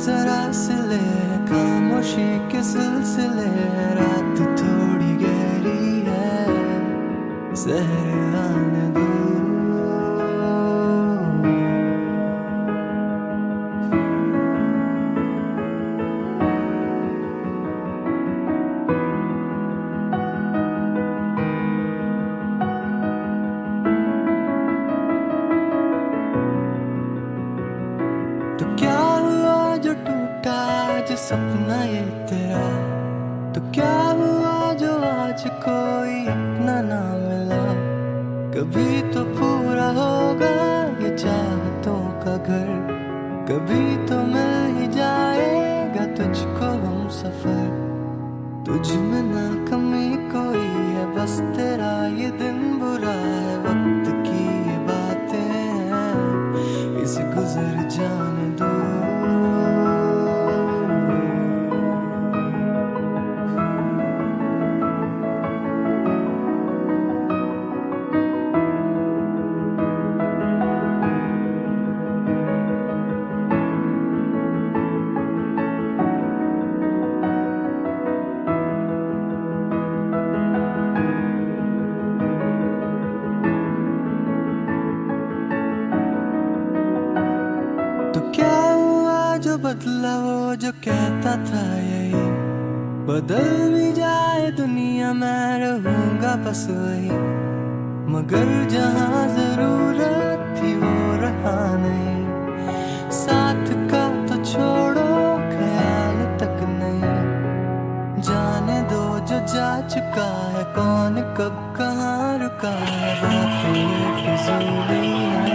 जरा सिले खामोशी के सिलसिले रात थोड़ी गहरी है जहर आने दो तो क्या हुआ जो टूटा जो सपना ये तेरा तो क्या हुआ जो आज कोई अपना ना मिला कभी तो पूरा होगा ये चाहतों का घर कभी तो मिल ही जाएगा तुझको हम सफर तुझ में ना कमी कोई है बस तेरा ये दिन बुरा है वक्त की ये बातें हैं इसे गुजर जाने दो तो क्या हुआ जो बदला वो जो कहता था यही बदल भी जाए दुनिया मैं रहूंगा बस वही मगर जहाँ जरूरत थी वो रहा नहीं साथ का तो छोड़ो ख्याल तक नहीं जाने दो जो जा चुका है कौन कब कहाँ रुका है बातें ये फिजूली है